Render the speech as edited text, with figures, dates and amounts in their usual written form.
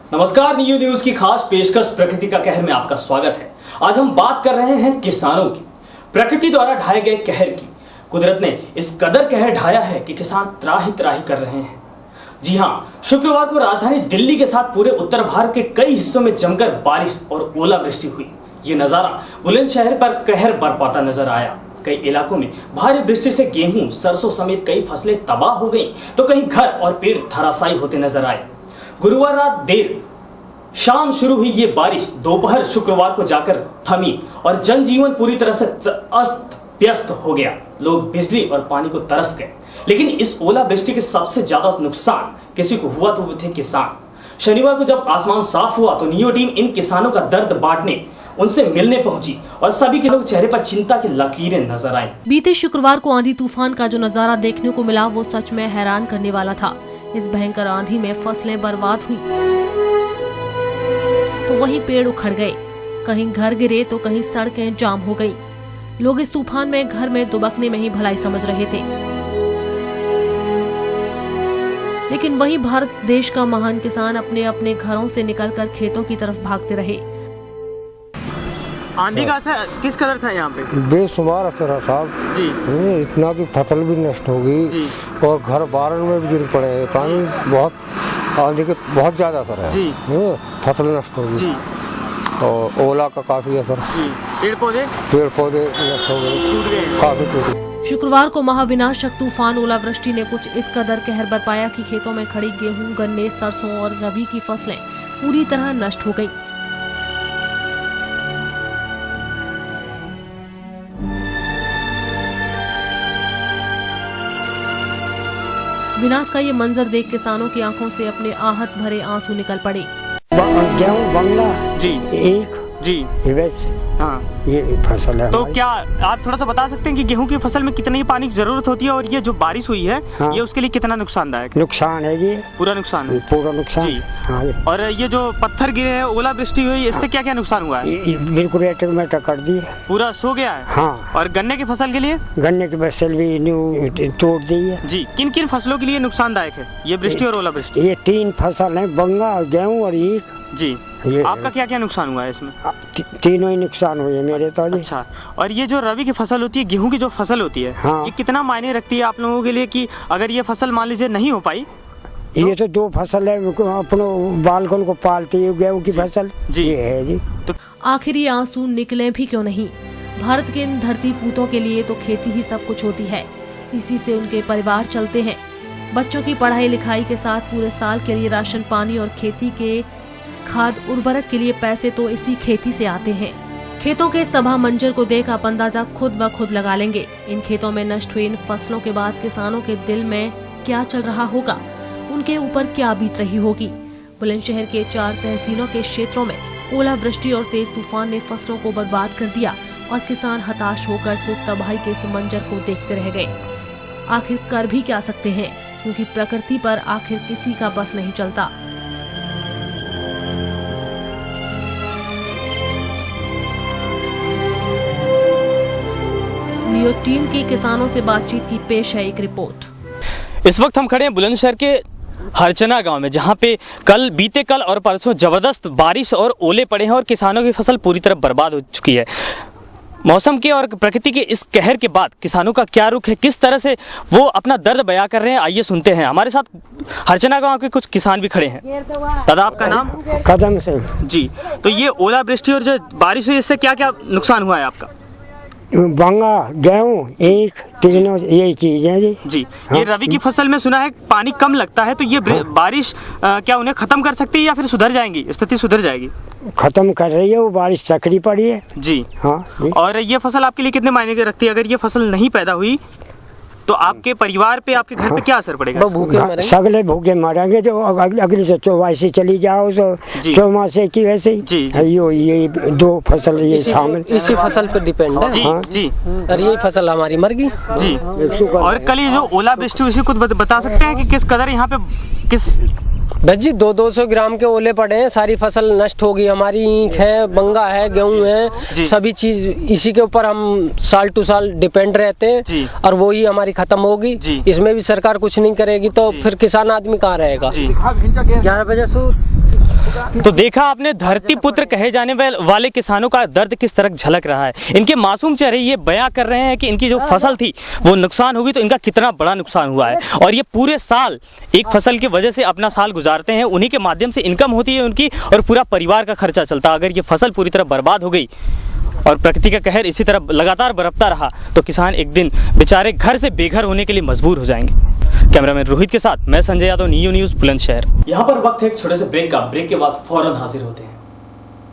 नमस्कार, new news की खास पेशकश प्रकृति का कहर में आपका स्वागत है। आज हम बात कर रहे हैं किसानों की, प्रकृति द्वारा ढाए गए कहर की। कुदरत ने इस कदर कहर ढाया है कि किसान त्राही त्राही कर रहे हैं। जी हाँ, शुक्रवार को राजधानी दिल्ली के साथ पूरे उत्तर भारत के कई हिस्सों में जमकर बारिश और ओलावृष्टि हुई। ये नजारा बुलंदशहर पर कहर बरपाता नजर आया। कई इलाकों में भारी वृष्टि से गेहूं, सरसों समेत कई फसलें तबाह हो गईं, तो कहीं घर और पेड़ धराशायी होते नजर आए। गुरुवार रात देर शाम शुरू हुई ये बारिश दोपहर शुक्रवार को जाकर थमी और जनजीवन पूरी तरह से अस्त व्यस्त हो गया। लोग बिजली और पानी को तरस गए। लेकिन इस ओलावृष्टि के सबसे ज्यादा नुकसान किसी को हुआ तो वो थे किसान। शनिवार को जब आसमान साफ हुआ तो नियो टीम इन किसानों का दर्द बांटने, उनसे मिलने पहुंची और सभी के लोग चेहरे पर चिंता की लकीरें नजर आई। बीते शुक्रवार को आंधी तूफान का जो नजारा देखने को मिला वो सच में हैरान करने वाला था। इस भयंकर आंधी में फसलें बर्बाद हुई तो वहीं पेड़ उखड़ गए, कहीं घर गिरे तो कहीं सड़कें जाम हो गई। लोग इस तूफान में घर में दुबकने में ही भलाई समझ रहे थे। लेकिन वहीं भारत देश का महान किसान अपने अपने घरों से निकलकर खेतों की तरफ भागते रहे। आंधी का असर किस कदर था यहाँ पे? बेशुमार असर है साहब जी। इतना कि फसल भी नष्ट हो गई और घर बारन में भी गिर पड़े। पानी बहुत, आंधी के बहुत ज्यादा असर है जी। फसल नष्ट हो गई और ओला का काफी असर। पेड़ पौधे नष्ट हो गए, टूट गए, काफी टूट गए। शुक्रवार को महाविनाशक तूफान ओलावृष्टि ने कुछ इस कदर कहर बरपाया कि खेतों में खड़ी गेहूं, गन्ने, सरसों और रबी की फसलें पूरी तरह नष्ट हो गई। विनाश का ये मंजर देख किसानों की आंखों से अपने आहत भरे आंसू निकल पड़े। गेहूं, बंगा जी, एक जी, हाँ, ये फसल है। तो क्या आप थोड़ा सा बता सकते हैं कि गेहूं की फसल में कितनी पानी की जरूरत होती है और ये जो बारिश हुई है ये उसके लिए कितना नुकसानदायक है? नुकसान है जी, पूरा नुकसान है। पूरा नुकसान जी। हाँ। और ये जो पत्थर गिरे हैं, ओलावृष्टि हुई, इससे क्या क्या नुकसान हुआ है? बिल्कुल एटक में टक्कर दी, पूरा सो गया है। हाँ। और गन्ने की फसल के लिए? गन्ने की फसल भी तोड़ दी है जी। किन किन फसलों के लिए नुकसानदायक है ये वृष्टि और ओलावृष्टि? ये 3 फसल है, बंगा, गेहूं और ईख जी। आपका क्या क्या नुकसान हुआ है इसमें? तीनों ही नुकसान हुए मेरे तो। अच्छा, और ये जो रबी की फसल होती है, गेहूं की जो फसल होती है, हाँ। ये कितना मायने रखती है आप लोगों के लिए कि अगर ये फसल मान लीजिए नहीं हो पाई? ये तो 2 फसल है, अपने बालकन को पालती है गेहूं की फसल जी। ये है जी। तो आखिर ये आंसू निकले भी क्यों नहीं? भारत के इन धरती पूतों के लिए तो खेती ही सब कुछ होती है। इसी से उनके परिवार चलते हैं। बच्चों की पढ़ाई लिखाई के साथ पूरे साल के लिए राशन पानी और खेती के खाद उर्वरक के लिए पैसे तो इसी खेती से आते हैं। खेतों के इस तबाह मंजर को देख आप अंदाजा खुद व खुद लगा लेंगे। इन खेतों में नष्ट हुई इन फसलों के बाद किसानों के दिल में क्या चल रहा होगा, उनके ऊपर क्या बीत रही होगी। बुलंदशहर के 4 तहसीलों के क्षेत्रों में ओलावृष्टि और तेज तूफान ने फसलों को बर्बाद कर दिया और किसान हताश होकर सिर्फ तबाही के इस मंजर को देखते रह गए। आखिर कर भी क्या सकते हैं, क्योंकि प्रकृति पर आखिर किसी का बस नहीं चलता। नियो टीम की किसानों से बातचीत की पेश है एक रिपोर्ट। इस वक्त हम खड़े हैं बुलंदशहर के हरचना गांव में, जहां पे बीते कल और परसों जबरदस्त बारिश और ओले पड़े हैं और किसानों की फसल पूरी तरह बर्बाद हो चुकी है। मौसम के और प्रकृति के इस कहर के बाद किसानों का क्या रुख है, किस तरह से वो अपना दर्द बयां कर रहे हैं, आइए सुनते हैं। हमारे साथ हरचना गांव के कुछ किसान भी खड़े हैं। दादा, आपका नाम? कदम से जी। तो ये ओलावृष्टि और जो बारिश हुई, इससे क्या क्या नुकसान हुआ है आपका? बंगा, गेहूं, ईख, तीनों यही चीज है जी। जी। ये रबी की फसल में सुना है पानी कम लगता है, तो ये बारिश क्या उन्हें खत्म कर सकती है या फिर सुधर जाएंगी, स्थिति सुधर जाएगी? खत्म कर रही है, वो बारिश चक्री पड़ी है जी। हाँ जी। और ये फसल आपके लिए कितने मायने रखती है? अगर ये फसल नहीं पैदा हुई तो आपके परिवार पे, आपके घर पे क्या असर पड़ेगा? सगले भूखे मरेंगे। जो अगली से चौवासी चली जाओ तो चौमासे की वैसे ही ये 2 फसल ये इसी फसल पे डिपेंड है। जी जी। और ये फसल हमारी मर गई जी। और कल ये जो ओलावृष्टि हुई, कुछ बता सकते हैं कि किस कदर यहाँ पे किस? बस जी 200 ग्राम के ओले पड़े हैं, सारी फसल नष्ट हो गई। हमारी ईख है, बंगा है, गेहूं है, सभी चीज इसी के ऊपर हम साल टू साल डिपेंड रहते हैं और वो ही हमारी खत्म होगी। इसमें भी सरकार कुछ नहीं करेगी तो फिर किसान आदमी कहाँ रहेगा? 11 बजे तो देखा आपने, धरती पुत्र कहे जाने वाले किसानों का दर्द किस तरह झलक रहा है। इनके मासूम चेहरे ये बयां कर रहे हैं कि इनकी जो फसल थी वो नुकसान हुई तो इनका कितना बड़ा नुकसान हुआ है, और ये पूरे साल एक फसल की वजह से अपना साल गुजारते हैं, उन्हीं के माध्यम से इनकम होती है उनकी और पूरा परिवार का खर्चा चलता। अगर ये फसल पूरी तरह बर्बाद हो गई और प्रकृति का कहर इसी तरह लगातार बरपता रहा तो किसान एक दिन बेचारे घर से बेघर होने के लिए मजबूर हो जाएंगे। कैमरामैन रोहित के साथ मैं संजय यादव, न्यू न्यूज़ बुलंदशहर। यहाँ पर वक्त है एक छोटे से ब्रेक का। ब्रेक के बाद फौरन हाजिर होते हैं।